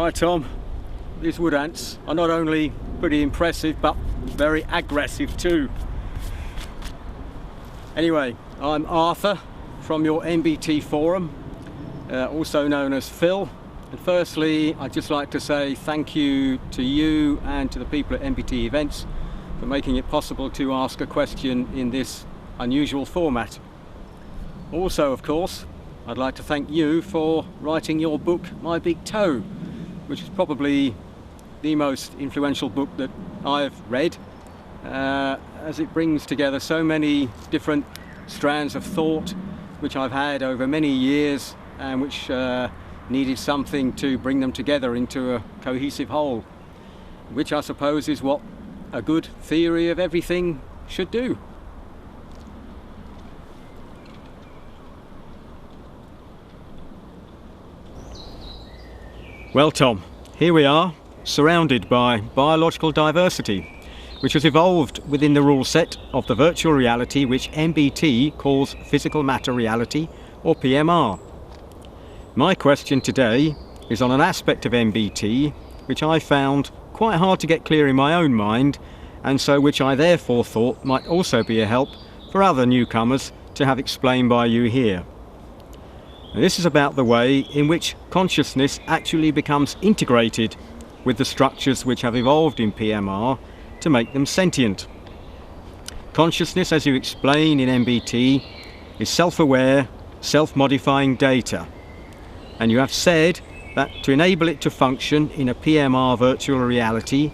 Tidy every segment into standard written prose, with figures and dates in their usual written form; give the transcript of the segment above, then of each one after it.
Hi Tom, these wood ants are not only pretty impressive but very aggressive too. Anyway, I'm Arthur from your MBT forum, also known as Phil. And firstly, I'd just like to say thank you to you and to the people at MBT Events for making it possible to ask a question in this unusual format. Also, of course, I'd like to thank you for writing your book, My Big Toe, which is probably the most influential book that I've read, as it brings together so many different strands of thought which I've had over many years and which needed something to bring them together into a cohesive whole, which I suppose is what a good theory of everything should do. Well, Tom, here we are, surrounded by biological diversity, which has evolved within the rule set of the virtual reality which MBT calls physical matter reality, or PMR. My question today is on an aspect of MBT which I found quite hard to get clear in my own mind, and so which I therefore thought might also be a help for other newcomers to have explained by you here. And this is about the way in which consciousness actually becomes integrated with the structures which have evolved in PMR to make them sentient. Consciousness, as you explain in MBT, is self-aware, self-modifying data. And you have said that to enable it to function in a PMR virtual reality,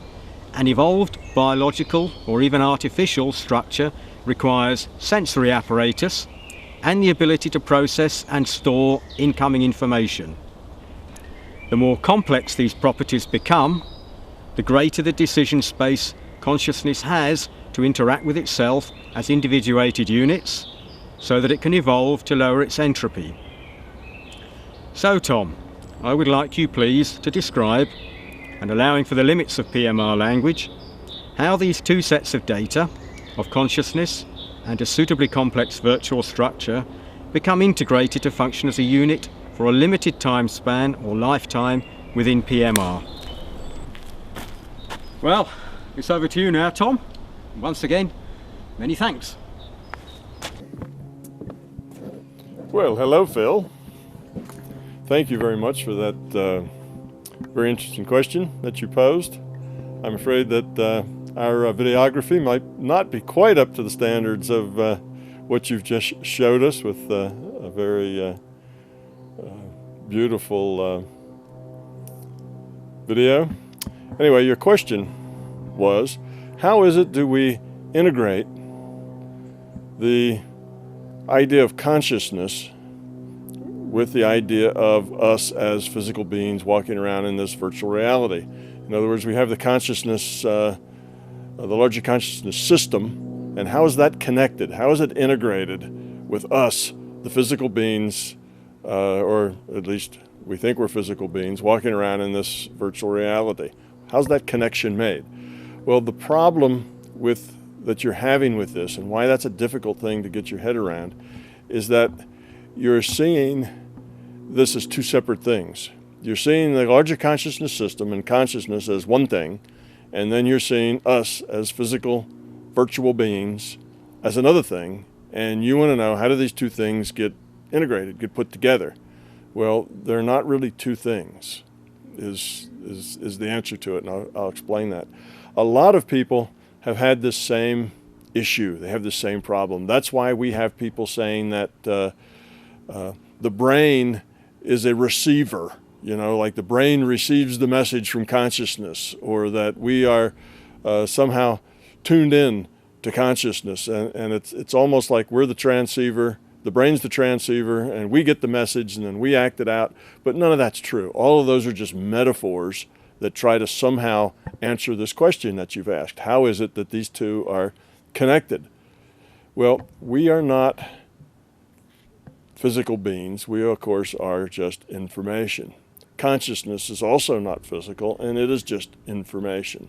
an evolved biological or even artificial structure requires sensory apparatus and the ability to process and store incoming information. The more complex these properties become, the greater the decision space consciousness has to interact with itself as individuated units, so that it can evolve to lower its entropy. So Tom, I would like you please to describe, and allowing for the limits of PMR language, how these two sets of data, of consciousness and a suitably complex virtual structure, become integrated to function as a unit for a limited time span or lifetime within PMR. Well, it's over to you now, Tom. Once again, many thanks. Well, hello, Phil. Thank you very much for that very interesting question that you posed. I'm afraid that our videography might not be quite up to the standards of what you've just showed us with a very beautiful video. Anyway, your question was, how is it do we integrate the idea of consciousness with the idea of us as physical beings walking around in this virtual reality? In other words, we have the consciousness, the larger consciousness system, and how is that connected? How is it integrated with us, the physical beings, or at least we think we're physical beings, walking around in this virtual reality? How's that connection made? Well, the problem that you're having with this, and why that's a difficult thing to get your head around, is that you're seeing this as two separate things. You're seeing the larger consciousness system and consciousness as one thing, and then you're seeing us as physical virtual beings as another thing, and you want to know, how do these two things get integrated, get put together? Well, they're not really two things, is the answer to it, and I'll explain that. A lot of people have had this same issue. They have the same problem. That's why we have people saying that the brain is a receiver, like the brain receives the message from consciousness, or that we are somehow tuned in to consciousness, and it's almost like we're the transceiver, the brain's the transceiver, and we get the message and then we act it out. But none of that's true. All of those are just metaphors that try to somehow answer this question that you've asked. How is it that these two are connected? Well, we are not physical beings. We, of course, are just information. Consciousness is also not physical, and it is just information.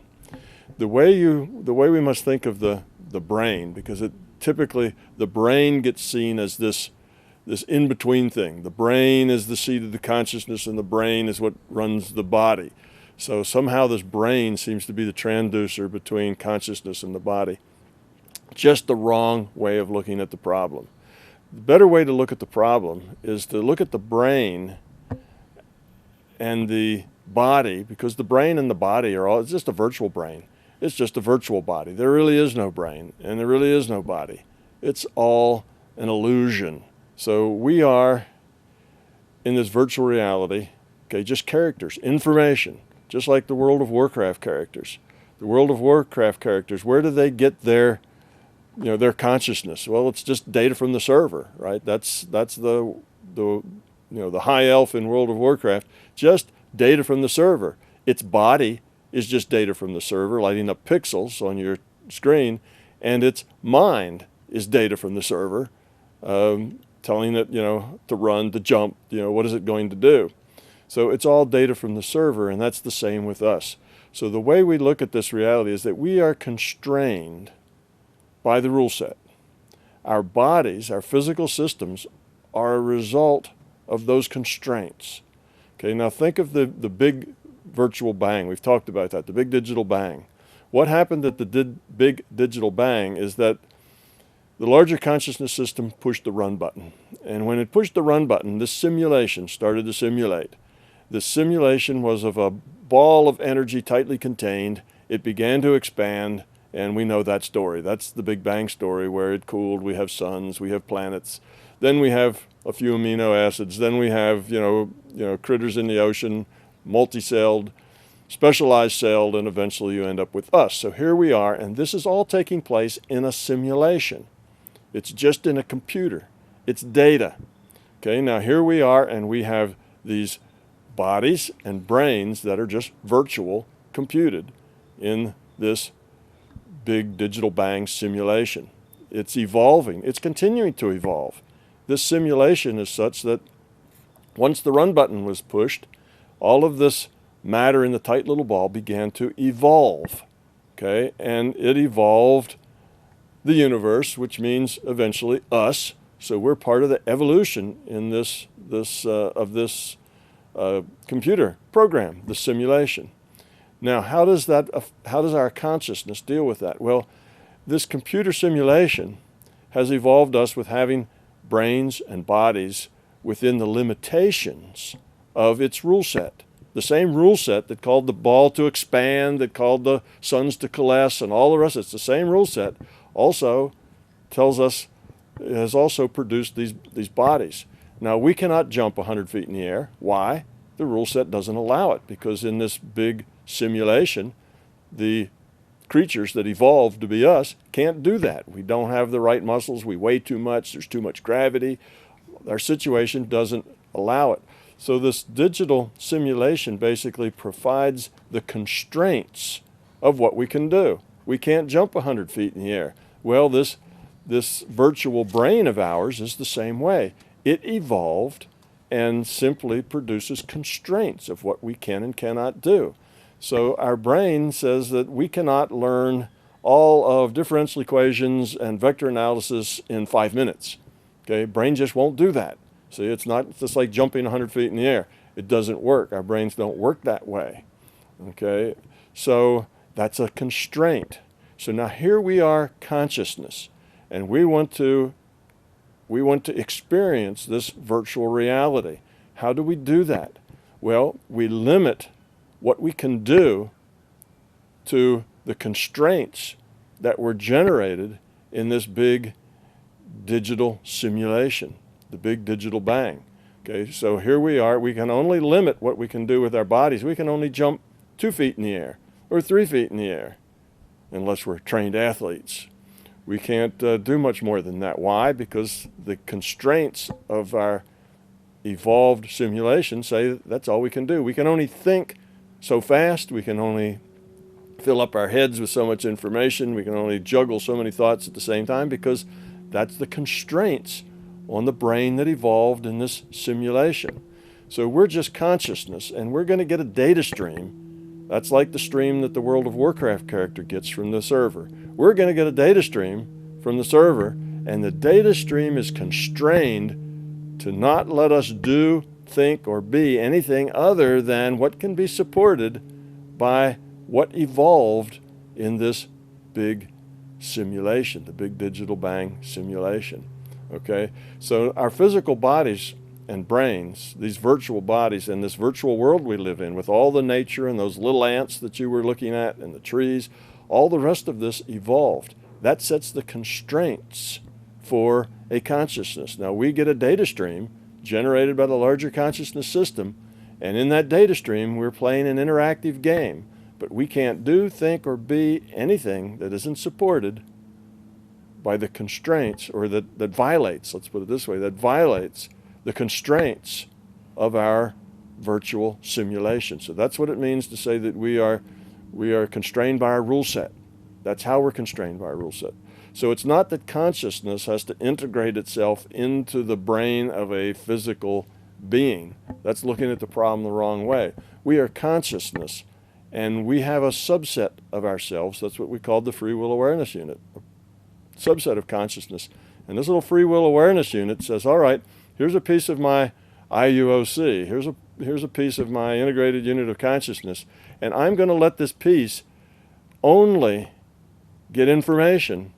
The way we must think of the brain, because typically the brain gets seen as this this in-between thing. The brain is the seat of the consciousness, and the brain is what runs the body. So somehow this brain seems to be the transducer between consciousness and the body. Just the wrong way of looking at the problem. The better way to look at the problem is to look at the brain and the body, because the brain and the body are all, it's just a virtual brain. It's just a virtual body. There really is no brain, and there really is no body. It's all an illusion. So we are in this virtual reality, okay, just characters, information, just like the World of Warcraft characters. The World of Warcraft characters, where do they get their consciousness? Well, it's just data from the server, right? That's the high elf in World of Warcraft, just data from the server. Its body is just data from the server, lighting up pixels on your screen, and its mind is data from the server, telling it, to run, to jump, what is it going to do? So it's all data from the server, and that's the same with us. So the way we look at this reality is that we are constrained by the rule set. Our bodies, our physical systems, are a result of those constraints. Okay, now think of the big virtual bang. We've talked about that, the big digital bang. What happened at the big digital bang is that the larger consciousness system pushed the run button. And when it pushed the run button, this simulation started to simulate. The simulation was of a ball of energy tightly contained. It began to expand, and we know that story. That's the Big Bang story, where it cooled. We have suns, we have planets. Then we have a few amino acids. Then we have, critters in the ocean, multi-celled, specialized celled, and eventually you end up with us. So here we are, and this is all taking place in a simulation. It's just in a computer. It's data. Okay, now here we are, and we have these bodies and brains that are just virtual, computed in this big digital bang simulation. It's evolving. It's continuing to evolve. This simulation is such that once the run button was pushed, all of this matter in the tight little ball began to evolve. Okay, and it evolved the universe, which means eventually us. So we're part of the evolution in this computer program, the simulation. Now, how does our consciousness deal with that? Well, this computer simulation has evolved us with having brains and bodies within the limitations of its rule set. The same rule set that called the ball to expand, that called the suns to coalesce, and all the rest. It's the same rule set. Also tells us, it has also produced these bodies. Now, we cannot jump 100 feet in the air. Why? The rule set doesn't allow it, because in this big simulation, the creatures that evolved to be us can't do that. We don't have the right muscles. We weigh too much. There's too much gravity. Our situation doesn't allow it. So this digital simulation basically provides the constraints of what we can do. We can't jump 100 feet in the air. Well, this virtual brain of ours is the same way. It evolved and simply produces constraints of what we can and cannot do. So our brain says that we cannot learn all of differential equations and vector analysis in 5 minutes. Okay, brain just won't do that. See, it's not just like jumping 100 feet in the air. It doesn't work. Our brains don't work that way. Okay, so that's a constraint. So now here we are, consciousness, and we want to experience this virtual reality. How do we do that? Well, we limit what we can do to the constraints that were generated in this big digital simulation, the big digital bang. Okay, so here we are. We can only limit what we can do with our bodies. We can only jump 2 feet in the air or 3 feet in the air, unless we're trained athletes. We can't do much more than that. Why? Because the constraints of our evolved simulation say that's all we can do. We can only think so fast. We can only fill up our heads with so much information. We can only juggle so many thoughts at the same time, because that's the constraints on the brain that evolved in this simulation. So we're just consciousness, and we're going to get a data stream. That's like the stream that the World of Warcraft character gets from the server. We're going to get a data stream from the server, and the data stream is constrained to not let us do, think, or be anything other than what can be supported by what evolved in this big simulation, the Big Digital Bang simulation. Okay, so our physical bodies and brains, these virtual bodies and this virtual world we live in with all the nature and those little ants that you were looking at and the trees, all the rest of this evolved. That sets the constraints for a consciousness. Now we get a data stream generated by the larger consciousness system, and in that data stream we're playing an interactive game, but we can't do, think, or be anything that isn't supported by the constraints, or that violates, let's put it this way, that violates the constraints of our virtual simulation. So that's what it means to say that we are constrained by our rule set. That's how we're constrained by our rule set. So it's not that consciousness has to integrate itself into the brain of a physical being. That's looking at the problem the wrong way. We are consciousness, and we have a subset of ourselves. That's what we call the free will awareness unit, a subset of consciousness. And this little free will awareness unit says, all right, here's a piece of my IUOC. Here's a piece of my integrated unit of consciousness, and I'm going to let this piece only get information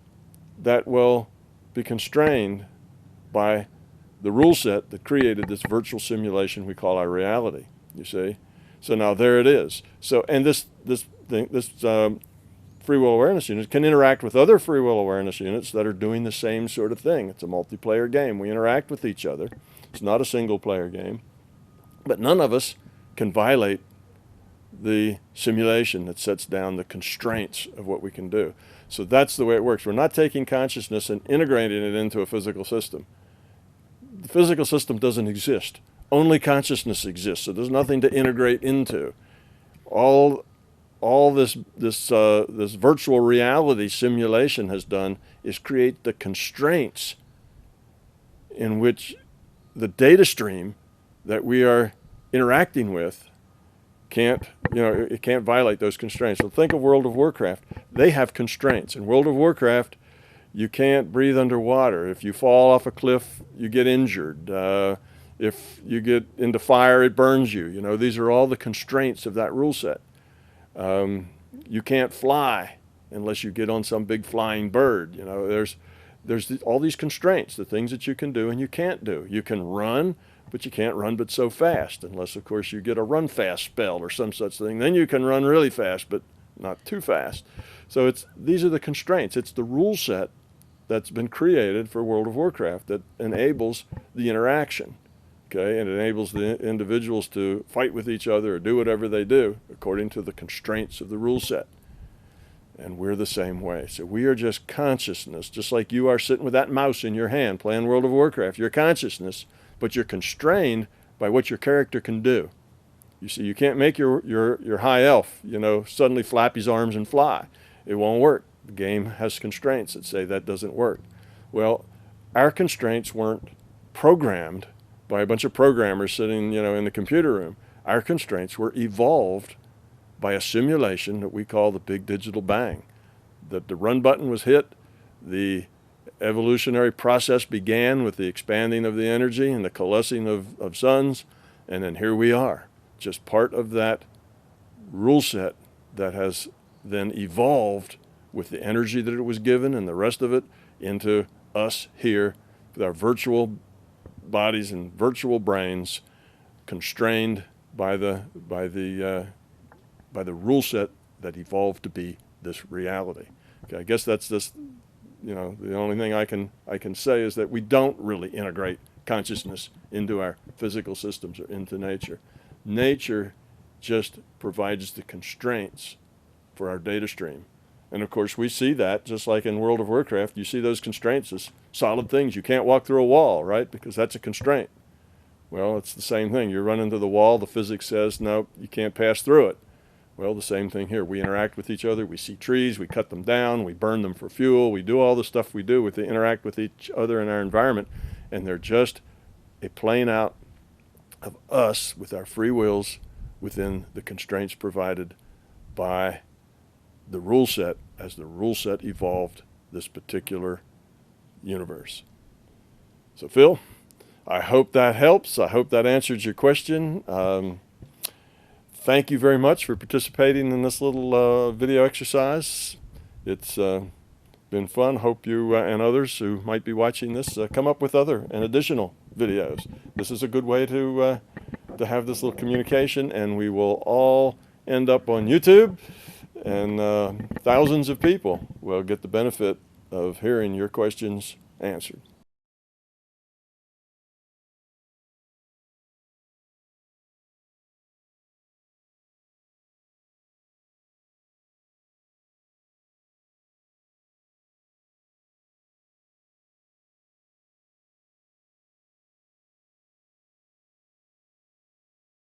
that will be constrained by the rule set that created this virtual simulation we call our reality. You see, so now there it is. So, and this free will awareness unit can interact with other free will awareness units that are doing the same sort of thing. It's a multiplayer game. We interact with each other. It's not a single player game, but none of us can violate the simulation that sets down the constraints of what we can do. So that's the way it works. We're not taking consciousness and integrating it into a physical system. The physical system doesn't exist. Only consciousness exists, so there's nothing to integrate into. All this virtual reality simulation has done is create the constraints in which the data stream that we are interacting with it can't violate those constraints. So think of World of Warcraft. They have constraints. In World of Warcraft, you can't breathe underwater. If you fall off a cliff, you get injured. If you get into fire, it burns you. These are all the constraints of that rule set. You can't fly unless you get on some big flying bird. There's all these constraints, the things that you can do and you can't do. You can run, but you can't run but so fast, unless, of course, you get a run fast spell or some such thing. Then you can run really fast, but not too fast. So these are the constraints. It's the rule set that's been created for World of Warcraft that enables the interaction, okay? And it enables the individuals to fight with each other or do whatever they do according to the constraints of the rule set. And we're the same way. So we are just consciousness, just like you are sitting with that mouse in your hand playing World of Warcraft. You're consciousness, but you're constrained by what your character can do. You see, you can't make your high elf, suddenly flap his arms and fly. It won't work. The game has constraints that say that doesn't work. Well, our constraints weren't programmed by a bunch of programmers sitting, in the computer room. Our constraints were evolved by a simulation that we call the Big Digital Bang. That the run button was hit, the evolutionary process began with the expanding of the energy and the coalescing of suns, and then here we are, just part of that rule set that has then evolved with the energy that it was given and the rest of it into us here with our virtual bodies and virtual brains, constrained by the rule set that evolved to be this reality. Okay, I guess that's just, the only thing I can say is that we don't really integrate consciousness into our physical systems or into nature. Nature just provides the constraints for our data stream. And of course we see that, just like in World of Warcraft, you see those constraints as solid things. You can't walk through a wall, right? Because that's a constraint. Well, it's the same thing. You run into the wall, the physics says, no, you can't pass through it. Well, the same thing here. We interact with each other. We see trees. We cut them down. We burn them for fuel. We do all the stuff we do interact with each other in our environment. And they're just a playing out of us with our free wills within the constraints provided by the rule set as the rule set evolved this particular universe. So, Phil, I hope that helps. I hope that answered your question. Thank you very much for participating in this little video exercise. It's been fun. Hope you and others who might be watching this come up with other and additional videos. This is a good way to have this little communication, and we will all end up on YouTube, and thousands of people will get the benefit of hearing your questions answered.